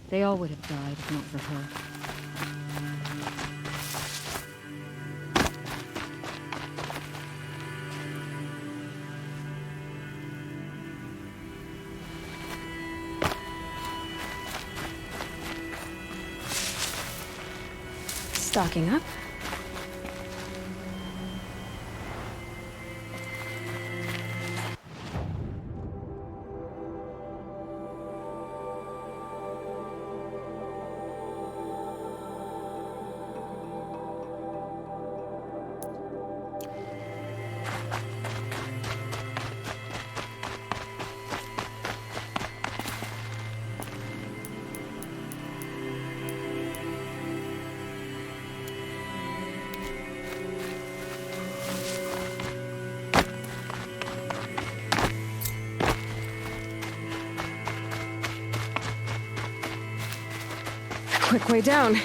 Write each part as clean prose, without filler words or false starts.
They all would have died if not for her. Stocking up. Quick way down.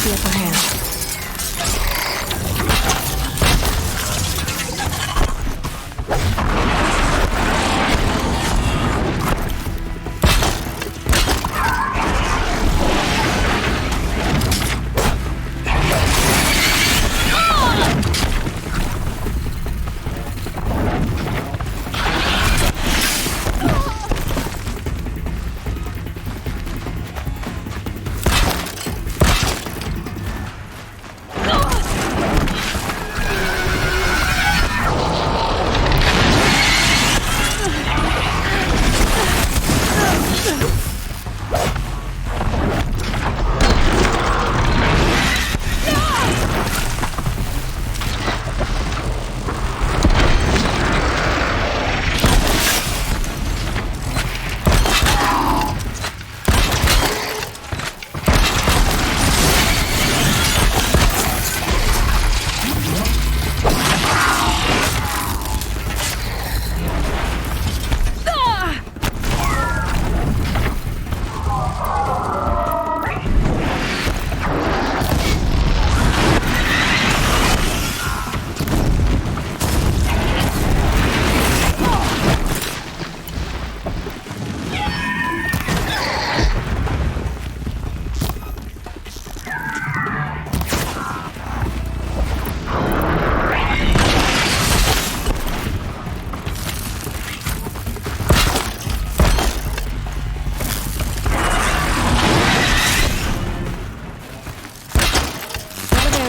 the upper hand.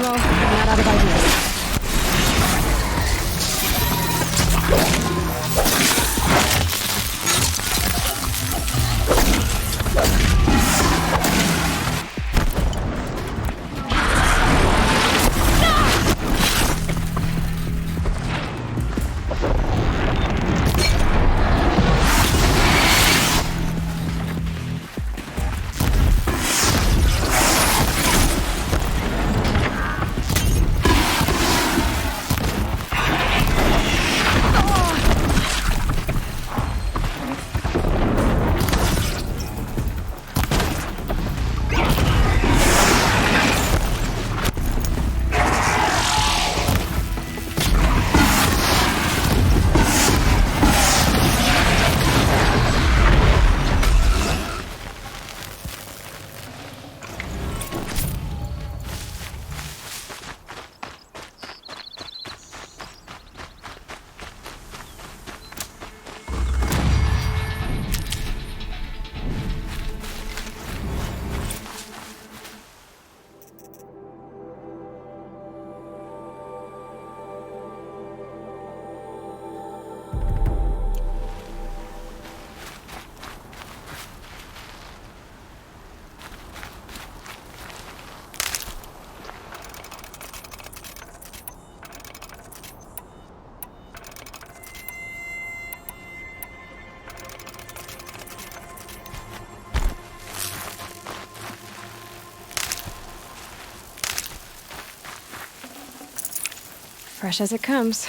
Ammo, I'm not out of ideas. Fresh as it comes.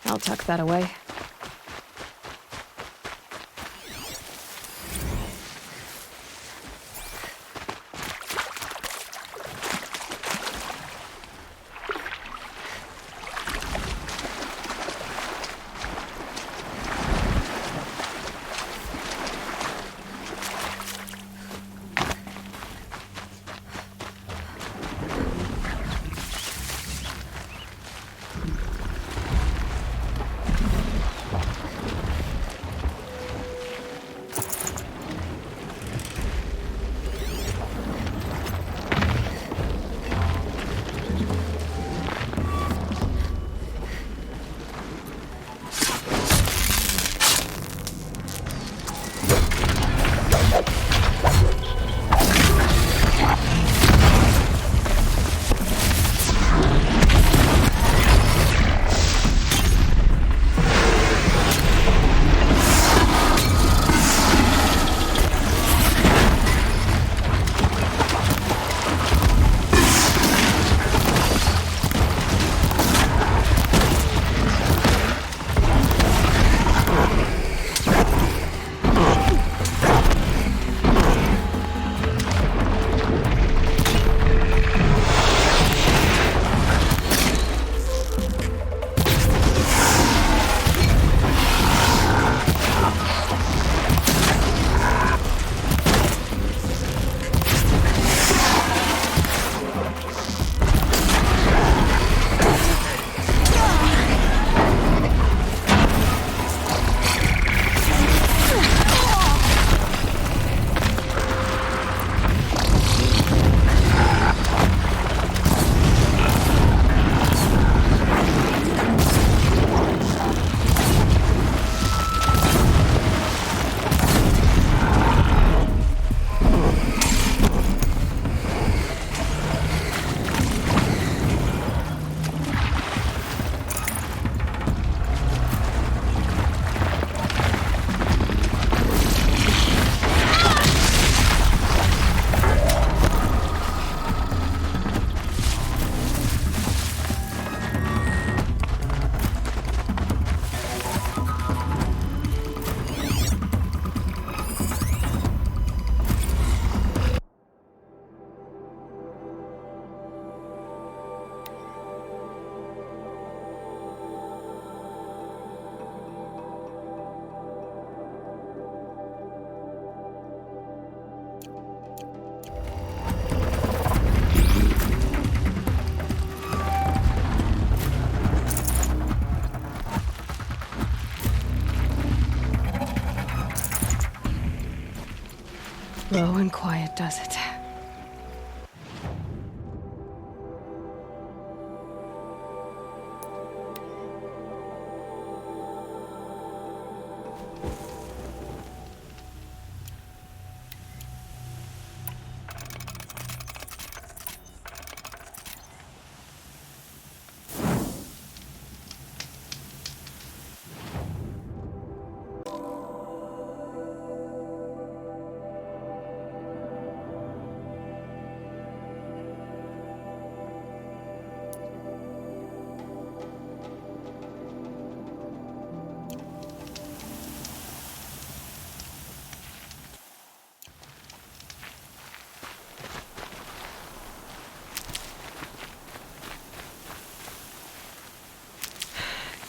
I'll tuck that away. Slow and quiet does it.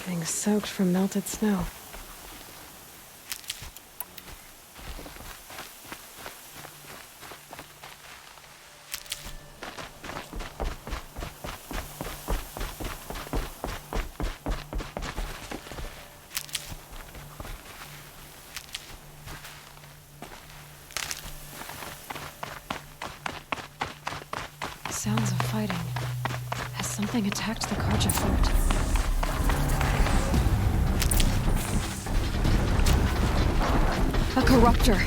Getting soaked from melted snow. Sounds of fighting. Has something attacked the Karja fort? A corruptor.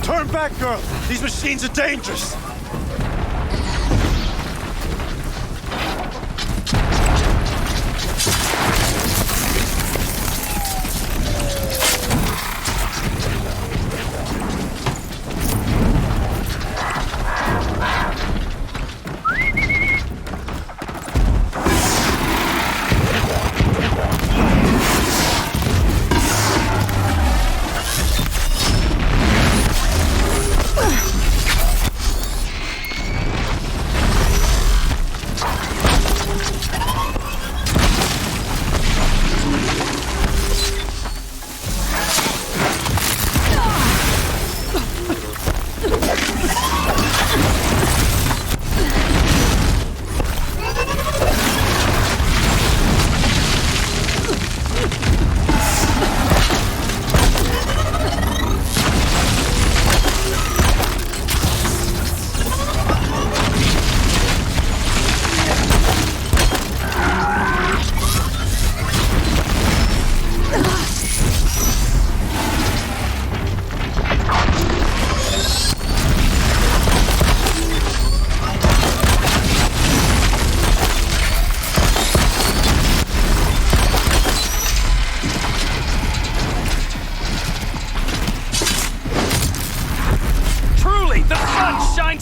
Turn back, girl! These machines are dangerous!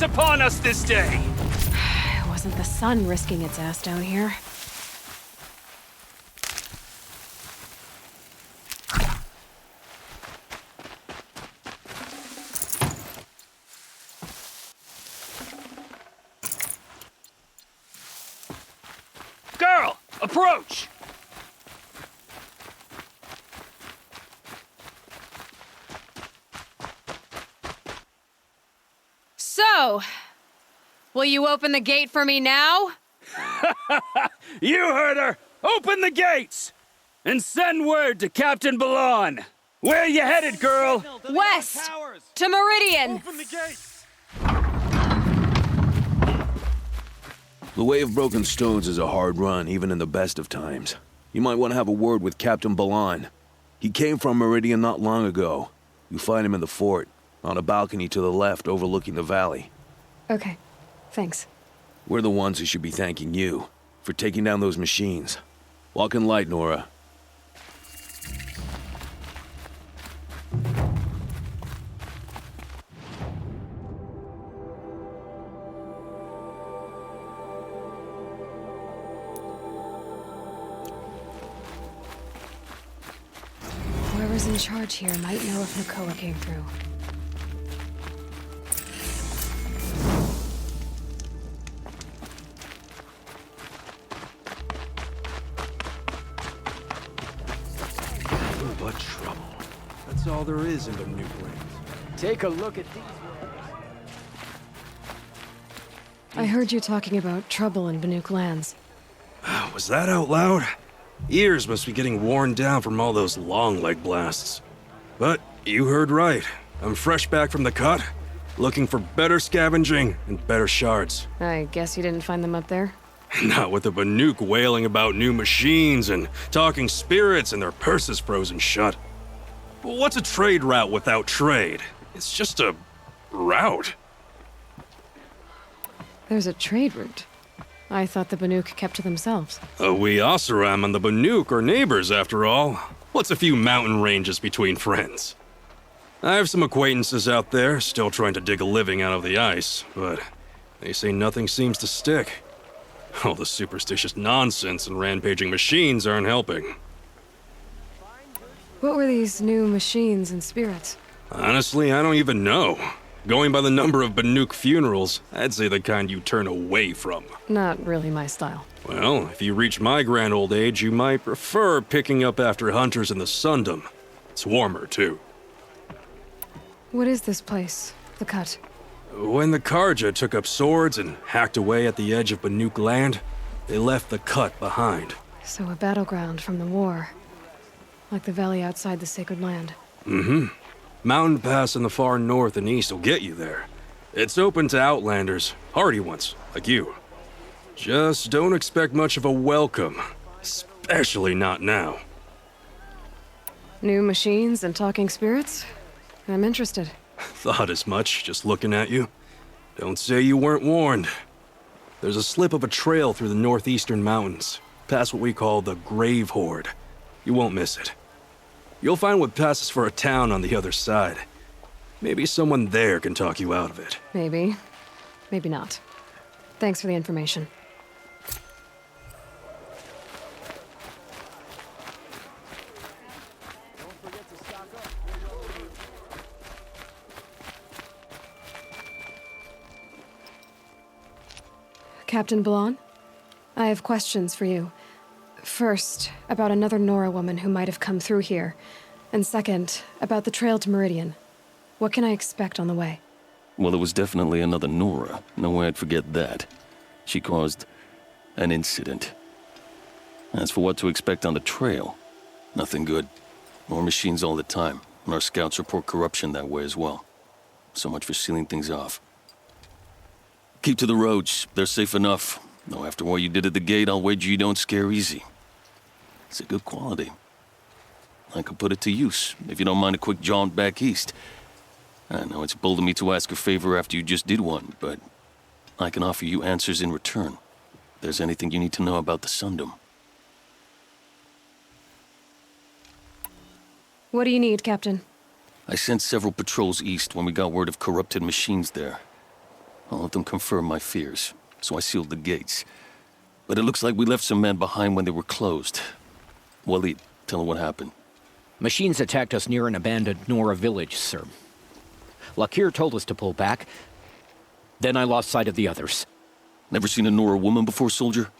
Upon us this day. It wasn't the sun risking its ass down here. Girl, approach! So, will you open the gate for me now? You heard her! Open the gates! And send word to Captain Balon! Where you headed, girl? West! To Meridian! Open the gates! The Way of Broken Stones is a hard run, even in the best of times. You might want to have a word with Captain Balon. He came from Meridian not long ago. You find him in the fort, on a balcony to the left overlooking the valley. Okay, thanks. We're the ones who should be thanking you for taking down those machines. Walk in light, Nora. Whoever's in charge here might know if Nakoa came through. What trouble? That's all there is in the new lands. Take a look at these. I heard you talking about trouble in Banuk lands. Was that out loud? Ears must be getting worn down from all those long leg blasts. But You heard right. I'm fresh back from the cut, looking for better scavenging and better shards. I guess you didn't find them up there? Not with the Banuk wailing about new machines and talking spirits and their purses frozen shut. What's a trade route without trade? It's just a route. There's a trade route. I thought the Banuk kept to themselves. We Oseram and the Banuk are neighbors, after all. What's a few mountain ranges between friends? I have some acquaintances out there, still trying to dig a living out of the ice, but they say nothing seems to stick. All the superstitious nonsense and rampaging machines aren't helping. What were these new machines and spirits? Honestly, I don't even know. Going by the number of Banuk funerals, I'd say the kind you turn away from. Not really my style. Well, if you reach my grand old age, you might prefer picking up after hunters in the Sundom. It's warmer, too. What is this place? The Cut? When the Karja took up swords and hacked away at the edge of Banuk land, they left the Cut behind. So a battleground from the war. Like the valley outside the Sacred Land. Mm-hmm. Mountain Pass in the far north and east will get you there. It's open to outlanders, hardy ones, like you. Just don't expect much of a welcome, especially not now. New machines and talking spirits? I'm interested. Thought as much, just looking at you. Don't say you weren't warned. There's a slip of a trail through the northeastern mountains, past what we call the Grave Horde. You won't miss it. You'll find what passes for a town on the other side. Maybe someone there can talk you out of it. Maybe. Maybe not. Thanks for the information. Captain Ballon, I have questions for you. First, about another Nora woman who might have come through here. And second, about the trail to Meridian. What can I expect on the way? Well, it was definitely another Nora. No way I'd forget that. She caused an incident. As for what to expect on the trail, nothing good. More machines all the time, and our scouts report corruption that way as well. So much for sealing things off. Keep to the roads. They're safe enough. Though after what you did at the gate, I'll wager you don't scare easy. It's a good quality. I could put it to use, if you don't mind a quick jaunt back east. I know it's bold of me to ask a favor after you just did one, but I can offer you answers in return. If there's anything you need to know about the Sundom. What do you need, Captain? I sent several patrols east when we got word of corrupted machines there. All of them confirmed my fears, so I sealed the gates. But it looks like we left some men behind when they were closed. Waleed, tell her what happened. Machines attacked us near an abandoned Nora village, sir. Lakir told us to pull back. Then I lost sight of the others. Never seen a Nora woman before, soldier?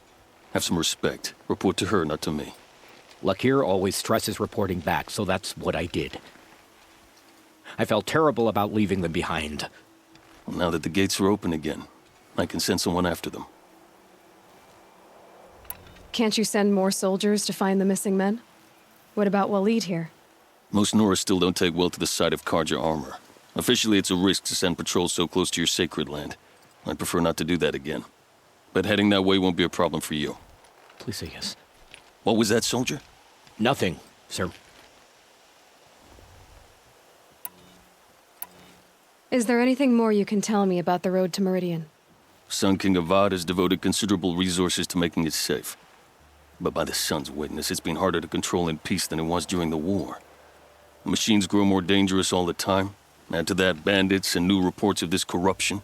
Have some respect. Report to her, not to me. Lakir always stresses reporting back, so that's what I did. I felt terrible about leaving them behind. Well, now that the gates are open again, I can send someone after them. Can't you send more soldiers to find the missing men? What about Waleed here? Most Nora still don't take well to the sight of Karja armor. Officially, it's a risk to send patrols so close to your sacred land. I'd prefer not to do that again. But heading that way won't be a problem for you. Please say yes. What was that, soldier? Nothing, sir. Is there anything more you can tell me about the road to Meridian? Sun King Avad has devoted considerable resources to making it safe. But by the Sun's witness, it's been harder to control in peace than it was during the war. The machines grow more dangerous all the time. Add to that bandits and new reports of this corruption.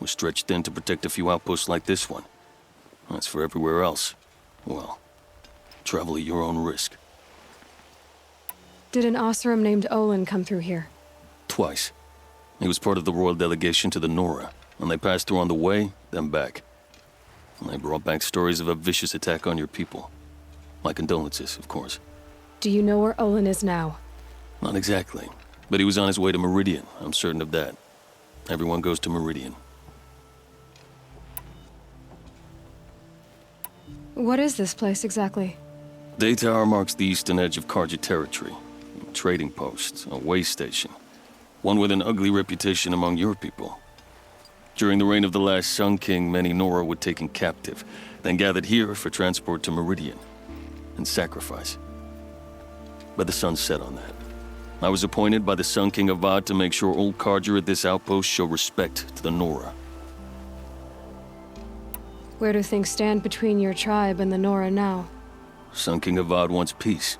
We're stretched thin to protect a few outposts like this one. As for everywhere else, well, travel at your own risk. Did an Oseram named Olin come through here? Twice. He was part of the royal delegation to the Nora, and they passed through on the way, then back. And they brought back stories of a vicious attack on your people. My condolences, of course. Do you know where Olin is now? Not exactly, but he was on his way to Meridian, I'm certain of that. Everyone goes to Meridian. What is this place exactly? Day Tower marks the eastern edge of Karja territory. trading post, a way station. One with an ugly reputation among your people. During the reign of the last Sun King, many Nora were taken captive, then gathered here for transport to Meridian and sacrifice. But the sun set on that. I was appointed by the Sun King Avad to make sure old Carja at this outpost show respect to the Nora. Where do things stand between your tribe and the Nora now? Sun King Avad wants peace.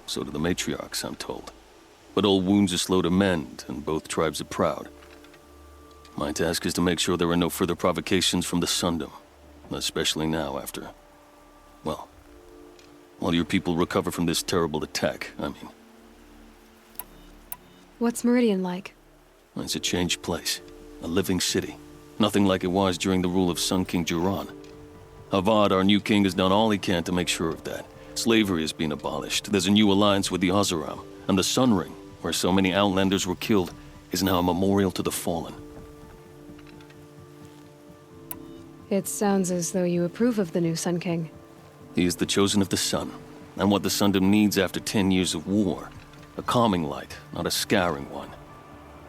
So do the matriarchs, I'm told. But old wounds are slow to mend, and both tribes are proud. My task is to make sure there are no further provocations from the Sundom. Especially now after... well, while your people recover from this terrible attack, I mean. What's Meridian like? It's a changed place. A living city. Nothing like it was during the rule of Sun King Jiran. Avad, our new king, has done all he can to make sure of that. Slavery has been abolished. There's a new alliance with the Oseram. And the Sun Ring, where so many Outlanders were killed, is now a memorial to the fallen. It sounds as though you approve of the new Sun King. He is the chosen of the sun, and what the Sundom needs after 10 years of war. A calming light, not a scouring one.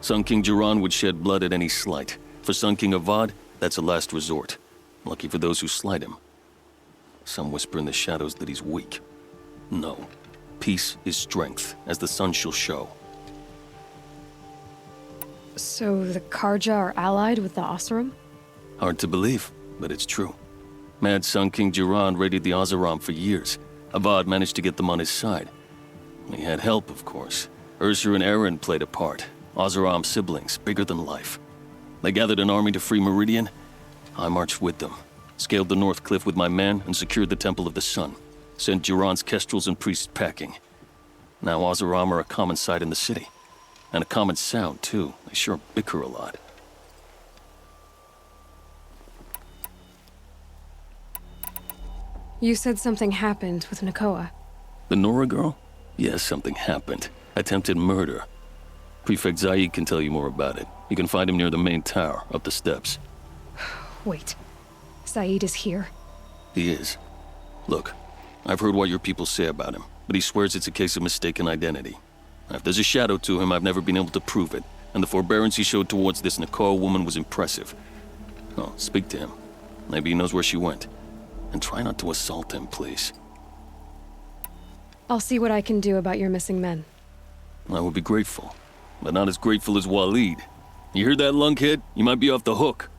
Sun King Jiran would shed blood at any slight. For Sun King Avad, that's a last resort. Lucky for those who slight him. Some whisper in the shadows that he's weak. No. Peace is strength, as the sun shall show. So the Carja are allied with the Oseram? Hard to believe, but it's true. Mad Sun King Jiran raided the Oseram for years. Avad managed to get them on his side. He had help, of course. Ursur and Eren played a part. Oseram siblings, bigger than life. They gathered an army to free Meridian. I marched with them, scaled the North Cliff with my men, and secured the Temple of the Sun. Sent Jiran's kestrels and priests packing. Now Oseram are a common sight in the city. And a common sound, too. They sure bicker a lot. You said something happened with Nakoa. The Nora girl? Yes, something happened. Attempted murder. Prefect Zaid can tell you more about it. You can find him near the main tower, up the steps. Wait. Saeed is here? He is. Look, I've heard what your people say about him, but he swears it's a case of mistaken identity. If there's a shadow to him, I've never been able to prove it, and the forbearance he showed towards this Nakoa woman was impressive. Oh, speak to him. Maybe he knows where she went. And try not to assault him, please. I'll see what I can do about your missing men. I would be grateful, but not as grateful as Waleed. You heard that, lunkhead? You might be off the hook.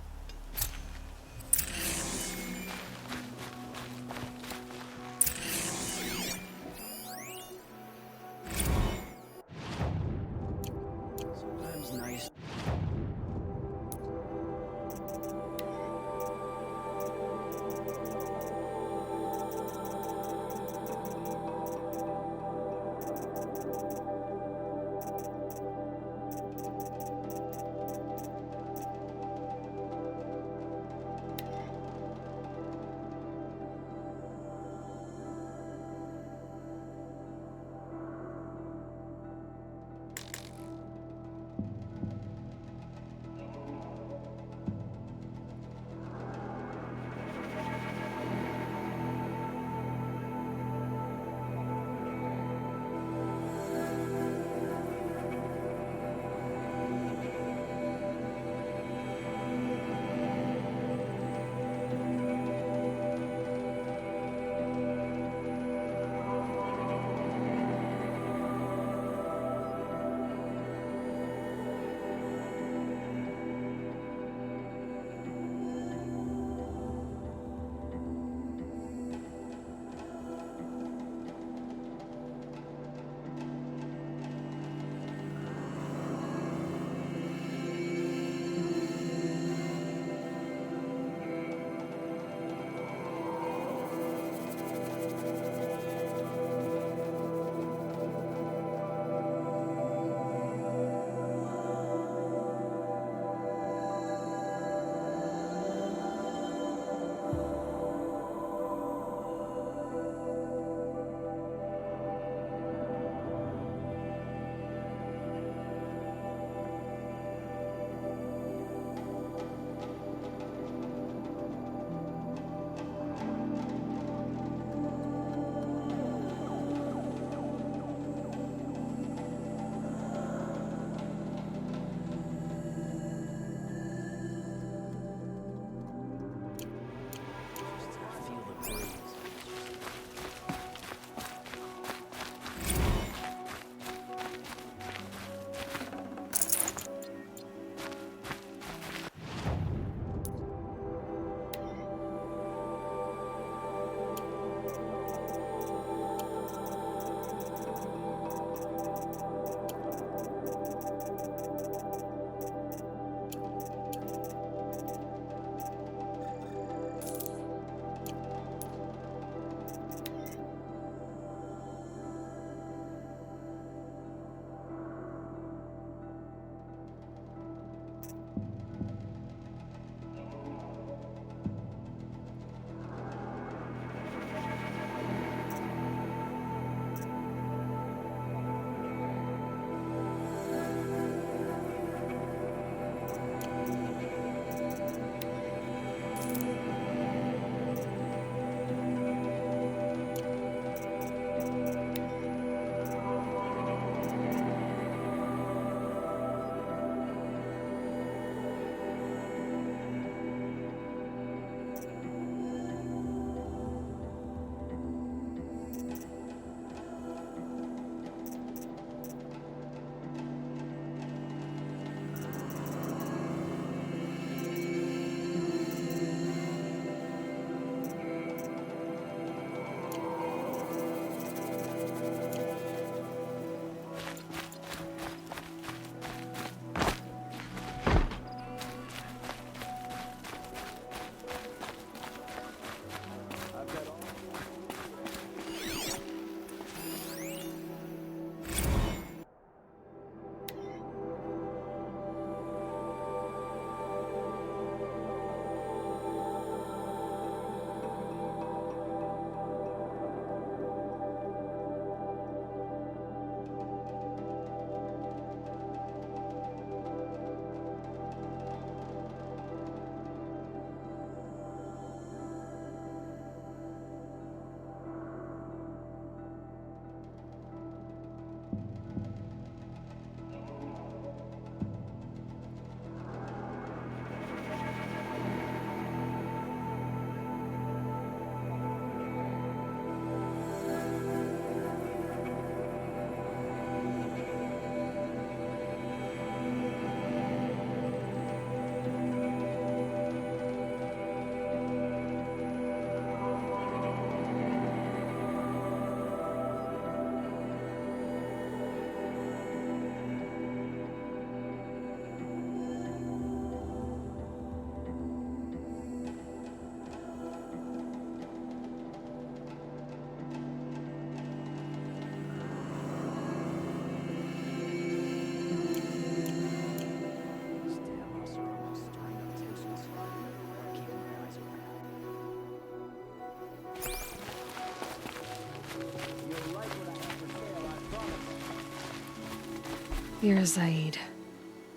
You're Zaid.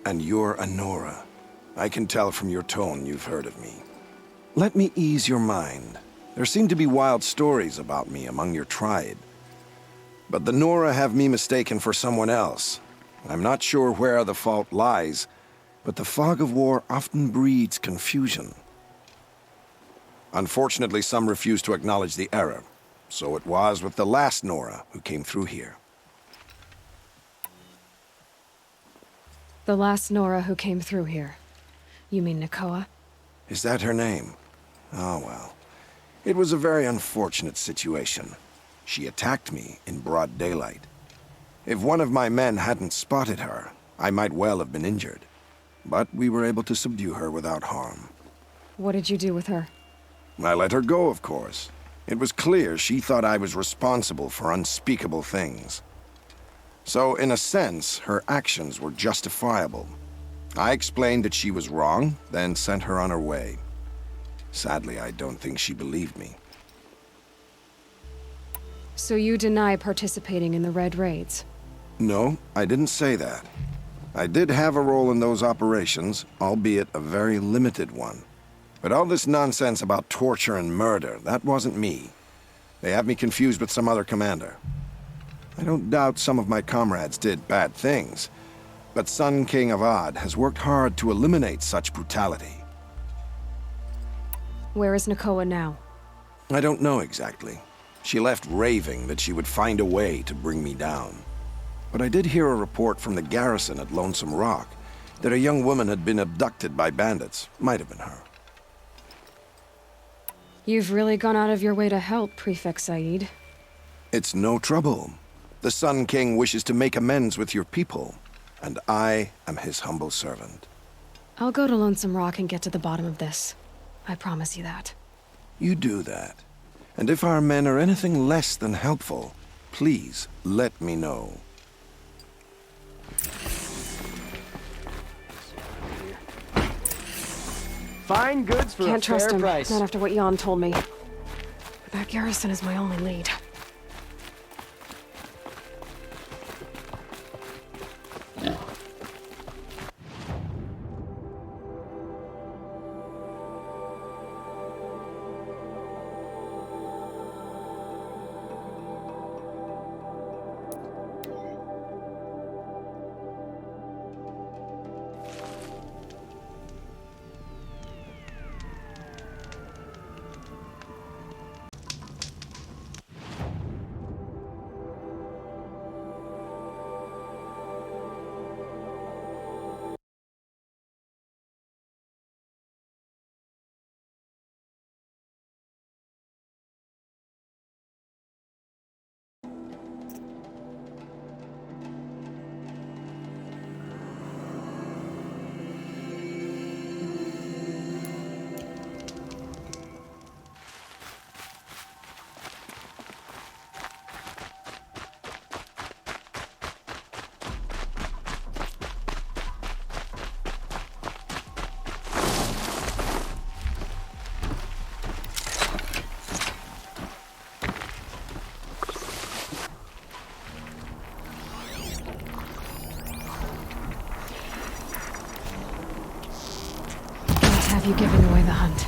And you're a Nora. I can tell from your tone you've heard of me. Let me ease your mind. There seem to be wild stories about me among your tribe. But the Nora have me mistaken for someone else. I'm not sure where the fault lies, but the fog of war often breeds confusion. Unfortunately, some refuse to acknowledge the error. So it was with the last Nora who came through here. The last Nora who came through here. You mean Nakoa? Is that her name? Oh well. It was a very unfortunate situation. She attacked me in broad daylight. If one of my men hadn't spotted her, I might well have been injured. But we were able to subdue her without harm. What did you do with her? I let her go, of course. It was clear she thought I was responsible for unspeakable things. So, in a sense, her actions were justifiable. I explained that she was wrong, then sent her on her way. Sadly, I don't think she believed me. So you deny participating in the Red Raids? No, I didn't say that. I did have a role in those operations, albeit a very limited one. But all this nonsense about torture and murder, that wasn't me. They have me confused with some other commander. I don't doubt some of my comrades did bad things, but Sun King Avad has worked hard to eliminate such brutality. Where is Nakoa now? I don't know exactly. She left raving that she would find a way to bring me down. But I did hear a report from the garrison at Lonesome Rock that a young woman had been abducted by bandits. Might have been her. You've really gone out of your way to help, Prefect Said. It's no trouble. The Sun King wishes to make amends with your people, and I am his humble servant. I'll go to Lonesome Rock and get to the bottom of this. I promise you that. You do that. And if our men are anything less than helpful, please let me know. Fine goods for Can't a fair trust him, price. not after what Jan told me. That garrison is my only lead. Have you given away the hunt?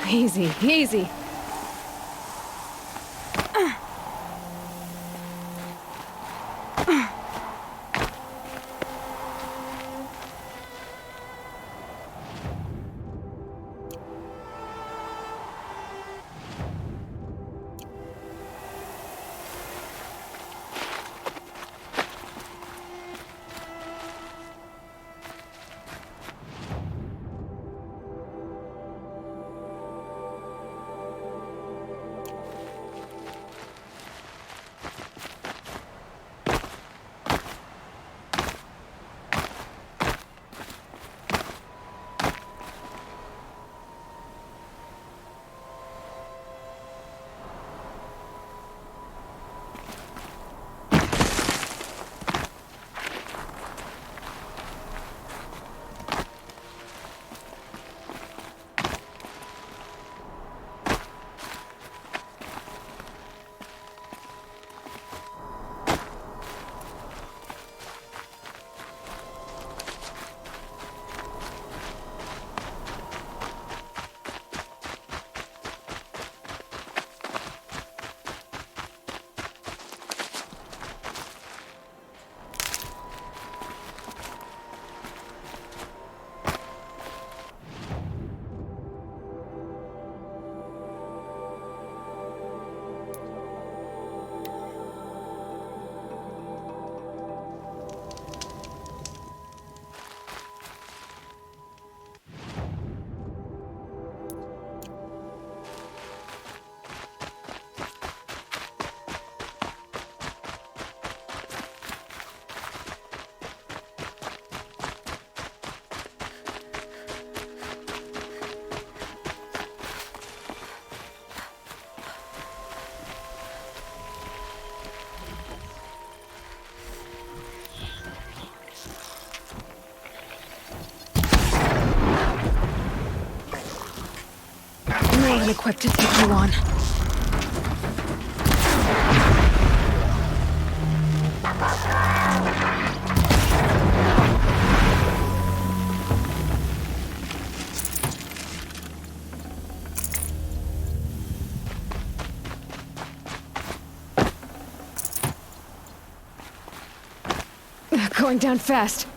Easy, easy. More than equipped to take you on. Going down fast.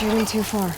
Shooting too far.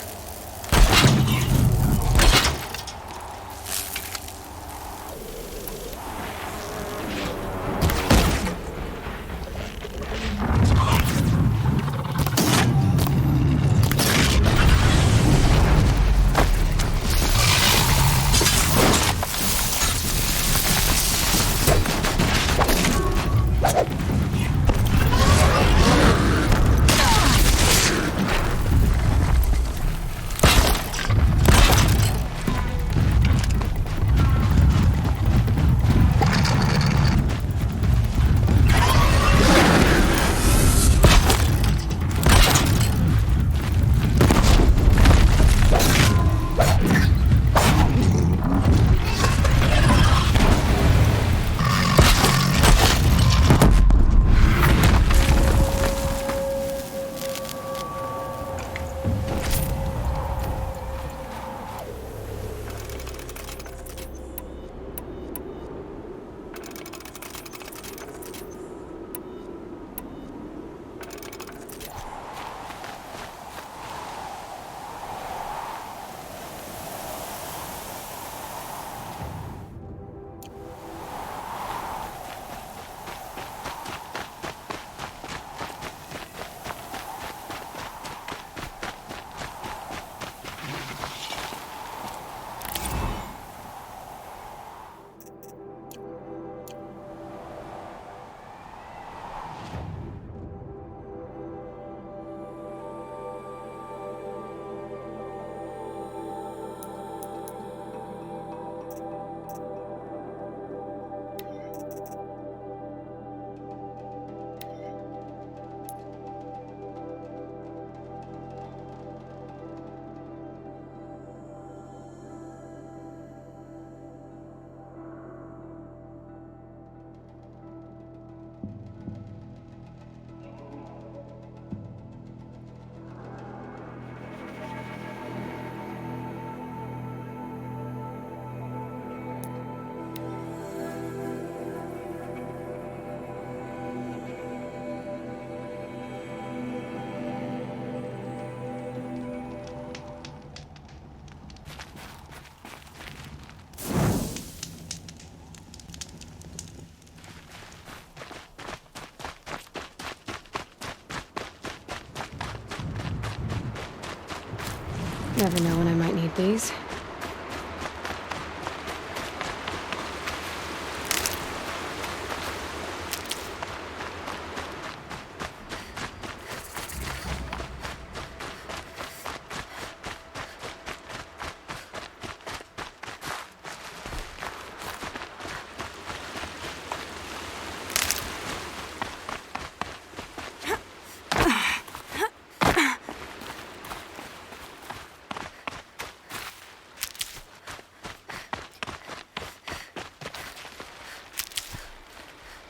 Never know when I might need these.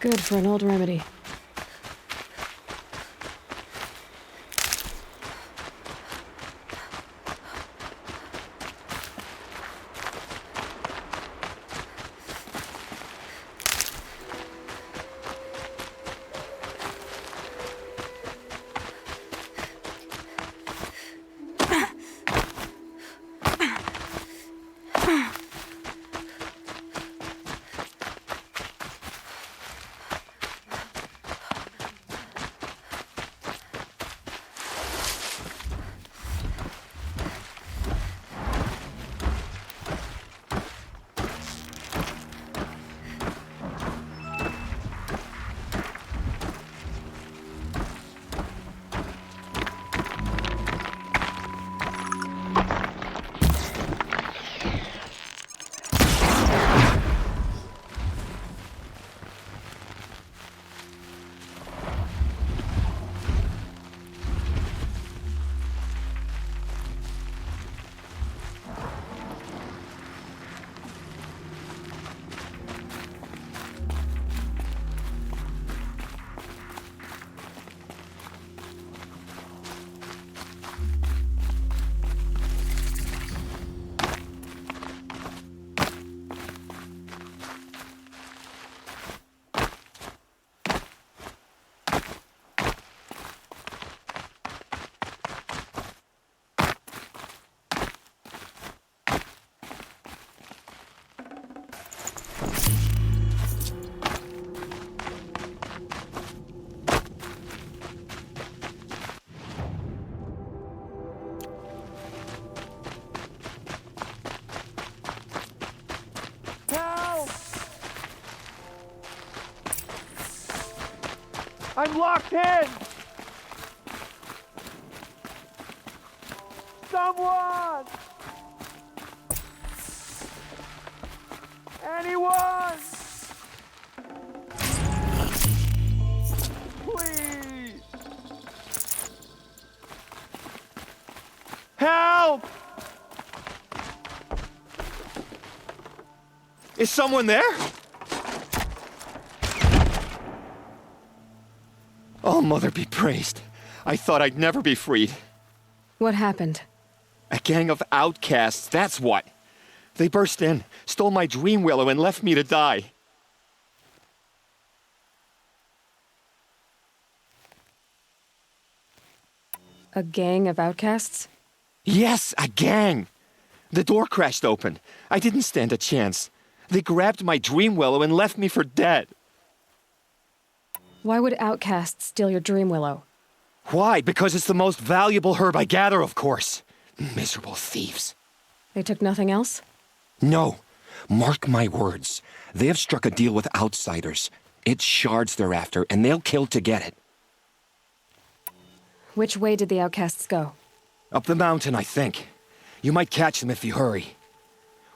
Good for an old remedy. I'm locked in! Someone! Anyone! Please! Help! Is someone there? Oh, Mother be praised. I thought I'd never be freed. What happened? A gang of outcasts, that's what. They burst in, stole my dream willow, and left me to die. A gang of outcasts? Yes, a gang. The door crashed open. I didn't stand a chance. They grabbed my dream willow and left me for dead. Why would outcasts steal your dream willow? Why? Because it's the most valuable herb I gather, of course. Miserable thieves. They took nothing else? No. Mark my words. They have struck a deal with outsiders. It's shards they're after, and they'll kill to get it. Which way did the outcasts go? Up the mountain, I think. You might catch them if you hurry.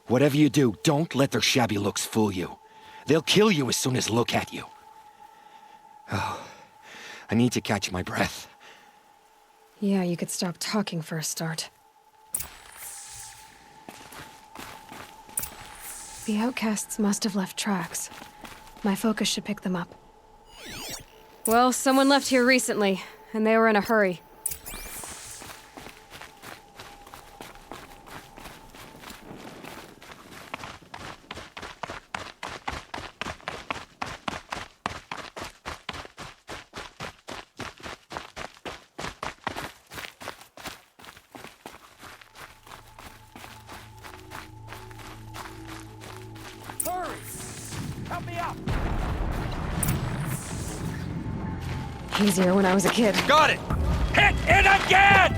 Whatever you do, don't let their shabby looks fool you. They'll kill you as soon as look at you. Oh, I need to catch my breath. Yeah, you could stop talking for a start. The outcasts must have left tracks. My focus should pick them up. Well, someone left here recently, and they were in a hurry. Easier when I was a kid. Got it! Hit it again!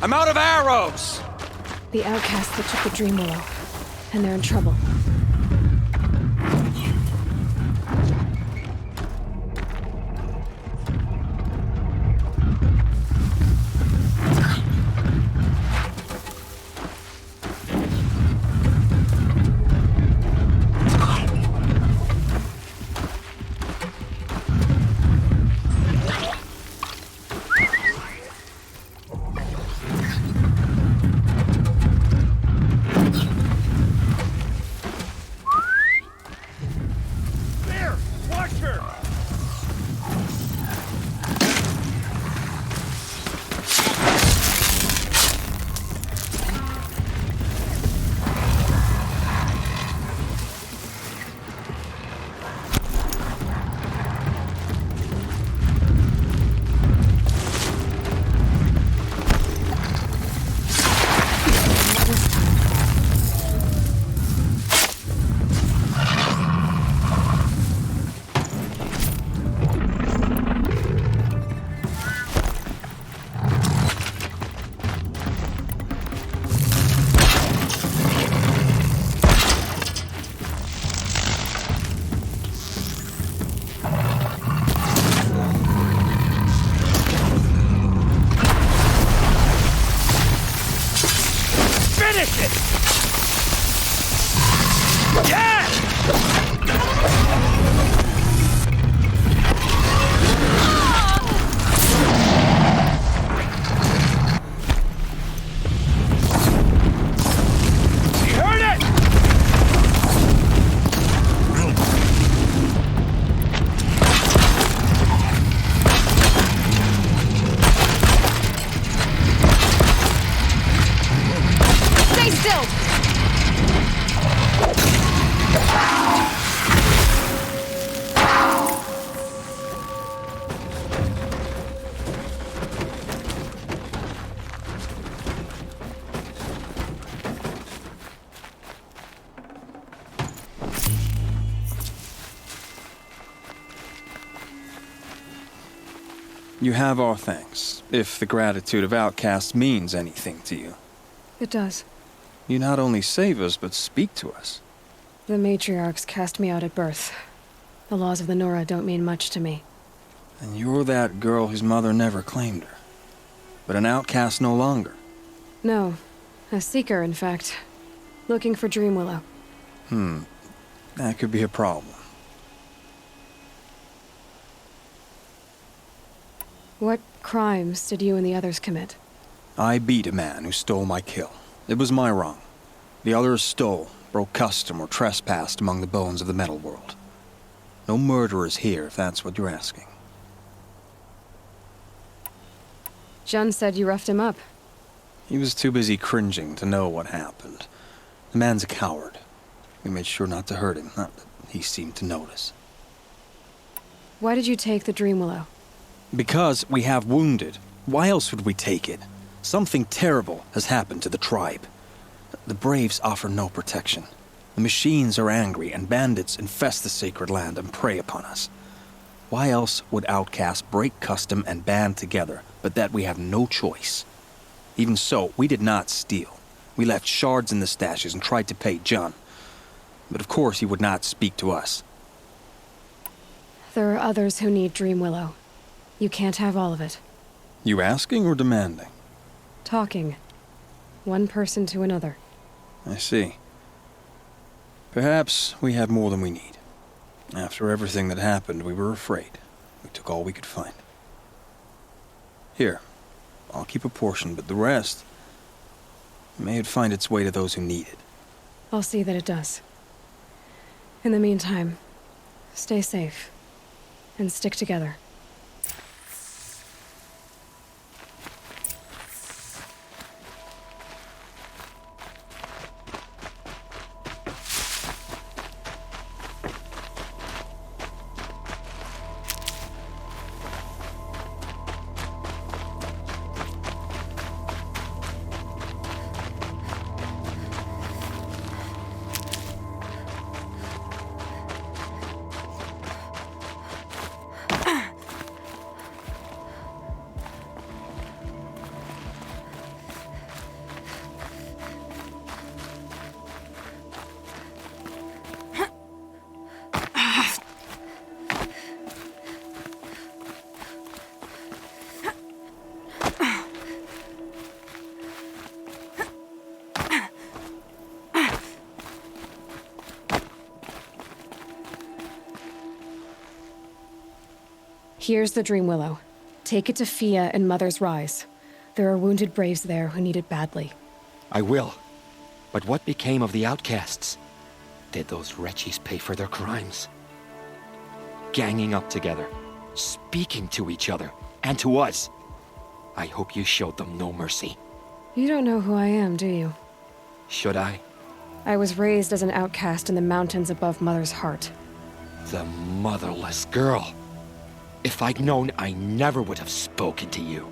I'm out of arrows! The outcasts that took the Dream Willow. And they're in trouble. You have our thanks, if the gratitude of outcasts means anything to you. It does. You not only save us, but speak to us. The matriarchs cast me out at birth. The laws of the Nora don't mean much to me. And you're that girl whose mother never claimed her. But an outcast no longer. No. A seeker, in fact. Looking for Dream Willow. That could be a problem. What crimes did you and the others commit? I beat a man who stole my kill. It was my wrong. The others stole, broke custom, or trespassed among the bones of the metal world. No murderers here, if that's what you're asking. Jun said you roughed him up. He was too busy cringing to know what happened. The man's a coward. We made sure not to hurt him, not that he seemed to notice. Why did you take the Dream Willow? Because we have wounded. Why else would we take it? Something terrible has happened to the tribe. The Braves offer no protection. The machines are angry, and bandits infest the sacred land and prey upon us. Why else would outcasts break custom and band together, but that we have no choice? Even so, we did not steal. We left shards in the stashes and tried to pay Jun. But of course he would not speak to us. There are others who need Dream Willow. You can't have all of it. You asking or demanding? Talking. One person to another. I see. Perhaps we have more than we need. After everything that happened, we were afraid. We took all we could find. Here, I'll keep a portion, but the rest... may it find its way to those who need it. I'll see that it does. In the meantime, stay safe. And stick together. Here's the Dream Willow. Take it to Fia and Mother's Rise. There are wounded braves there who need it badly. I will. But what became of the outcasts? Did those wretches pay for their crimes? Ganging up together, speaking to each other, and to us. I hope you showed them no mercy. You don't know who I am, do you? Should I? I was raised as an outcast in the mountains above Mother's Heart. The motherless girl. If I'd known, I never would have spoken to you.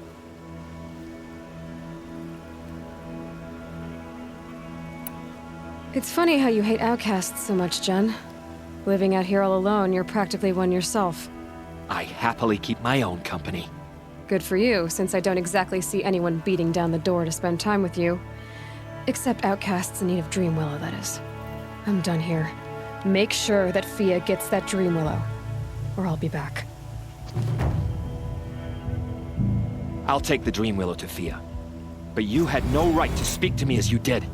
It's funny how you hate outcasts so much, Jen. Living out here all alone, you're practically one yourself. I happily keep my own company. Good for you, since I don't exactly see anyone beating down the door to spend time with you. Except outcasts in need of Dream Willow, that is. I'm done here. Make sure that Fia gets that Dream Willow, or I'll be back. I'll take the Dream Willow to Fia. But you had no right to speak to me as you did.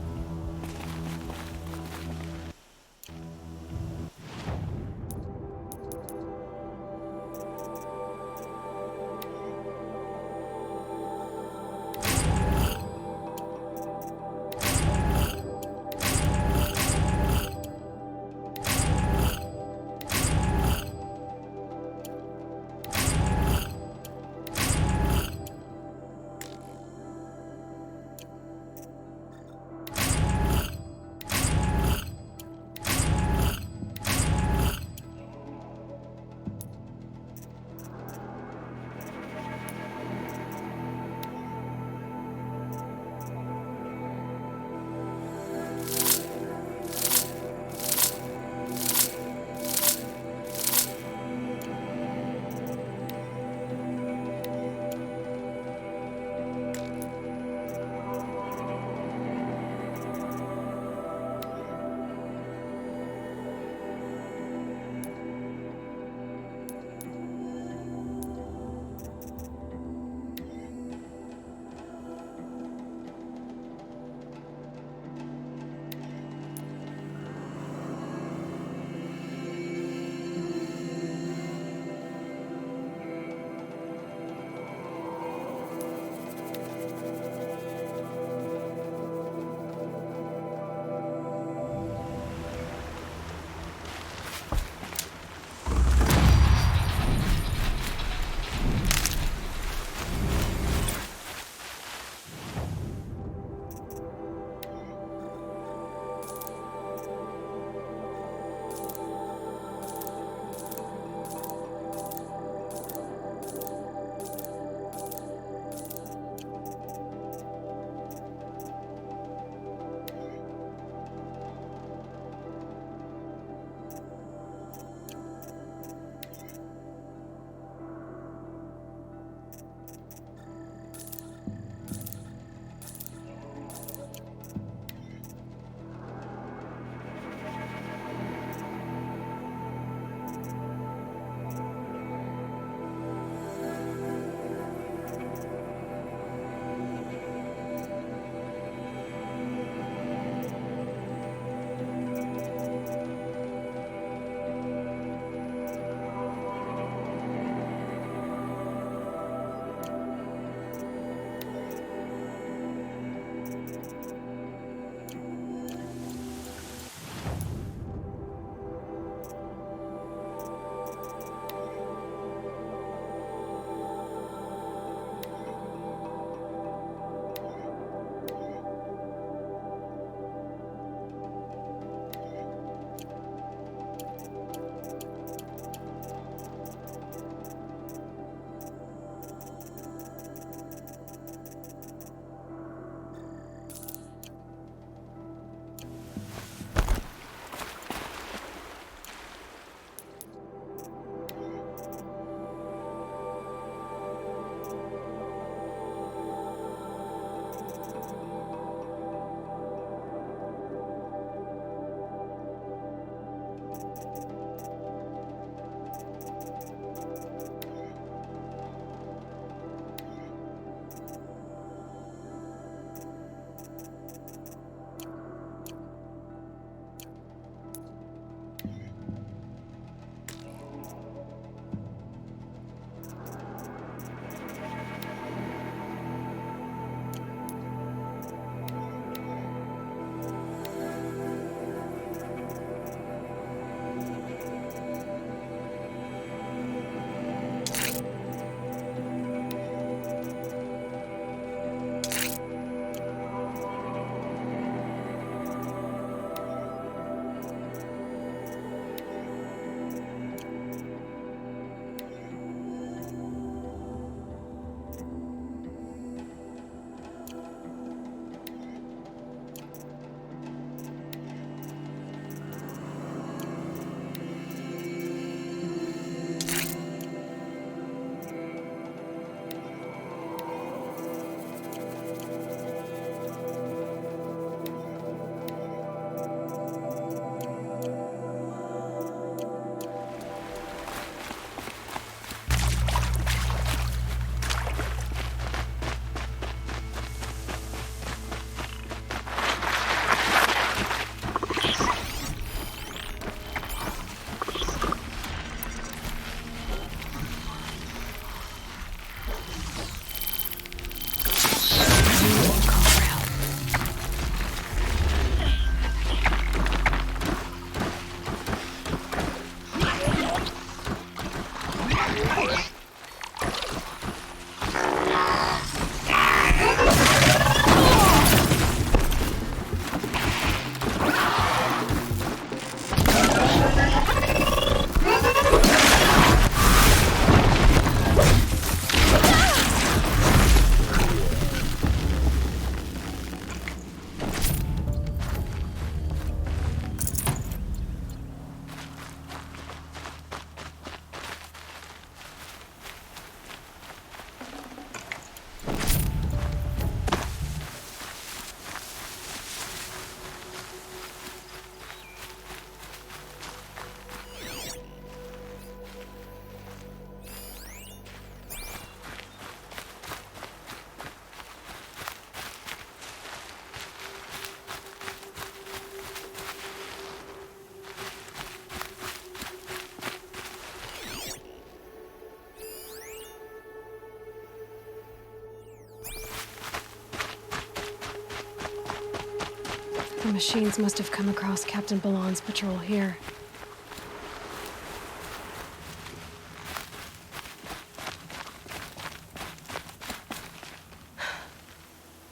machines must have come across Captain Ballon's patrol here.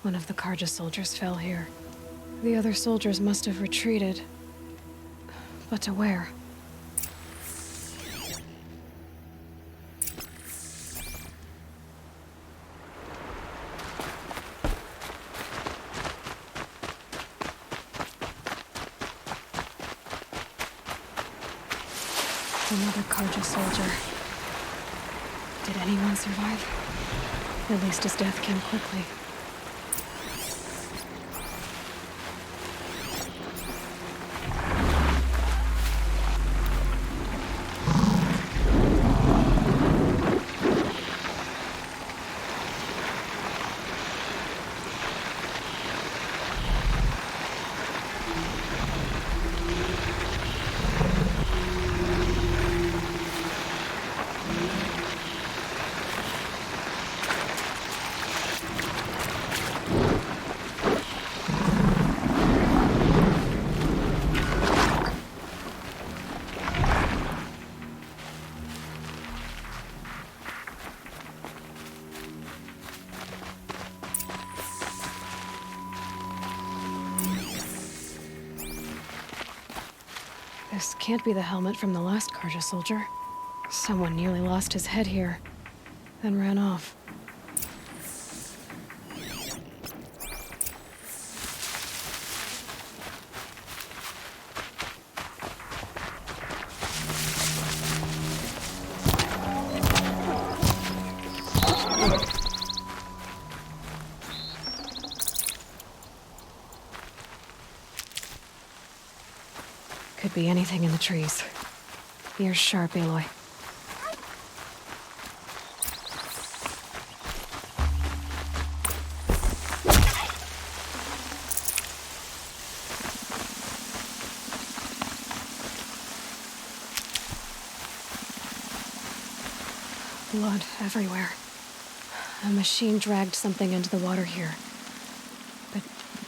One of the Karja soldiers fell here. The other soldiers must have retreated. But to where? Another Karja soldier. Did anyone survive? At least his death came quickly. This can't be the helmet from the last Karja soldier. Someone nearly lost his head here, then ran off. Could be anything in the trees. Ears sharp, Aloy. Blood everywhere. A machine dragged something into the water here. But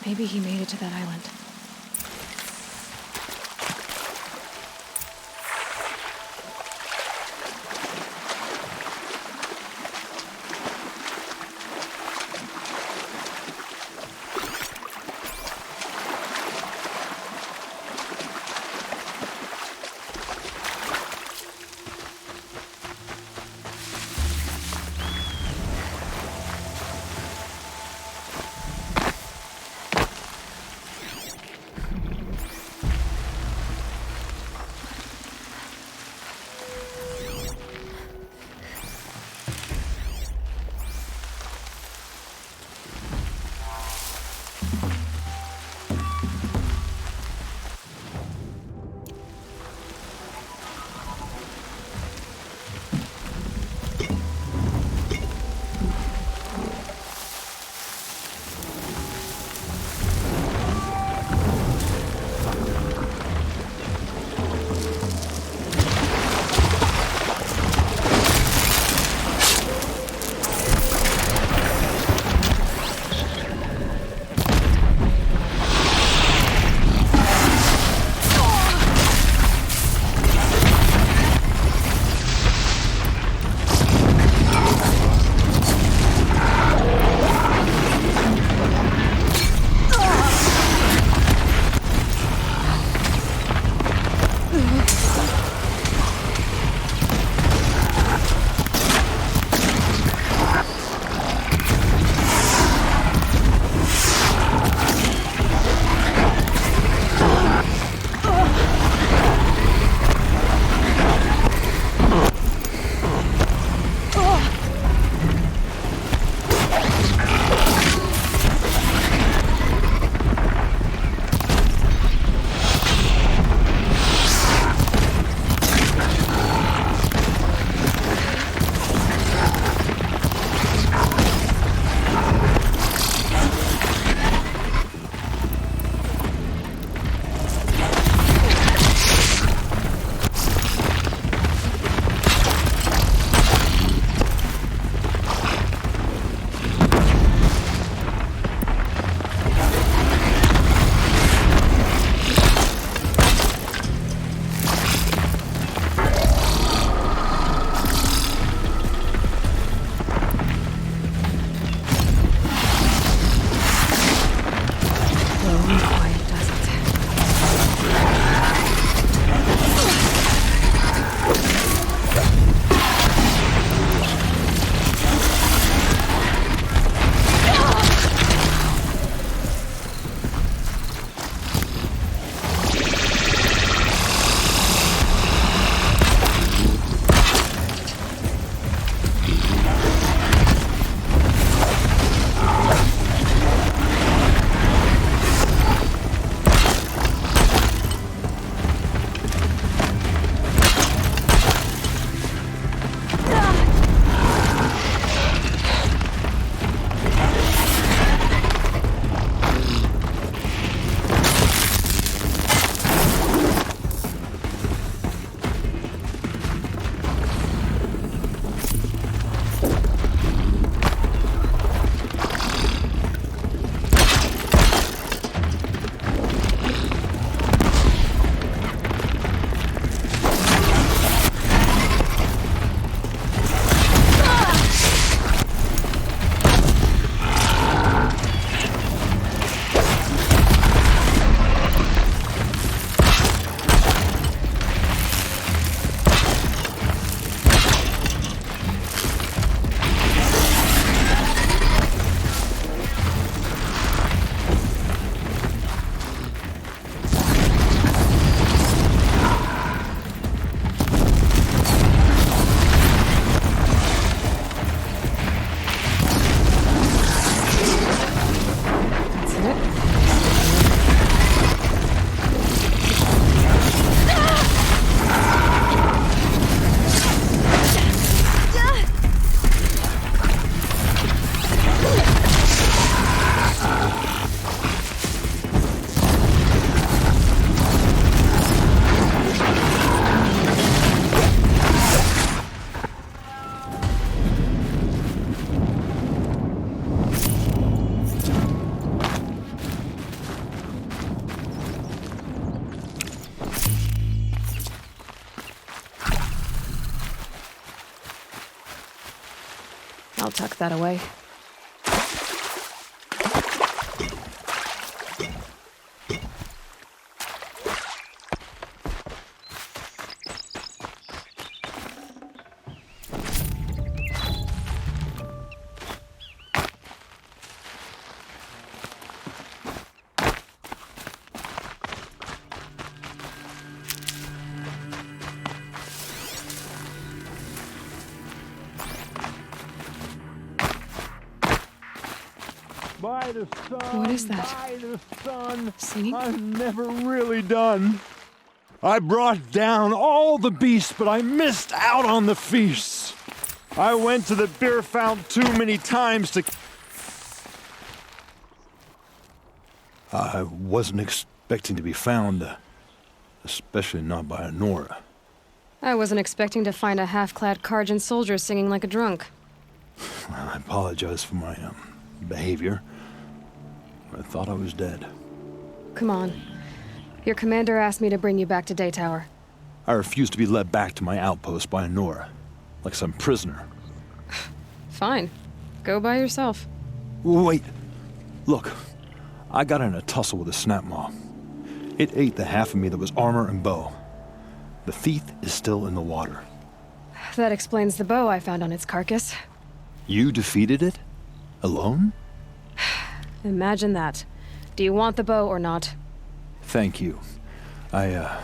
maybe he made it to that island. I'll tuck that away. By the sun, What is that? by the sun, Singing? I'm never really done. I brought down all the beasts, but I missed out on the feasts. I went to the beer fount too many times to... I wasn't expecting to be found, especially not by a Nora. I wasn't expecting to find a half-clad Karjan soldier singing like a drunk. I apologize for my behavior. I thought I was dead. Come on. Your commander asked me to bring you back to Daytower. I refused to be led back to my outpost by a Nora, like some prisoner. Fine. Go by yourself. Wait. Look, I got in a tussle with a snapmaw. It ate the half of me that was armor and bow. The thief is still in the water. That explains the bow I found on its carcass. You defeated it? Alone? Imagine that. Do you want the bow or not? Thank you. I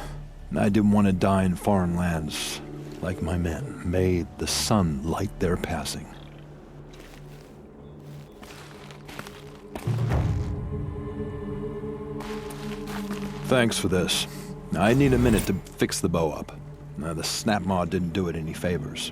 didn't want to die in foreign lands like my men. May the sun light their passing. Thanks for this. I need a minute to fix the bow up. The snapmaw didn't do it any favors.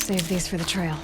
Save these for the trail.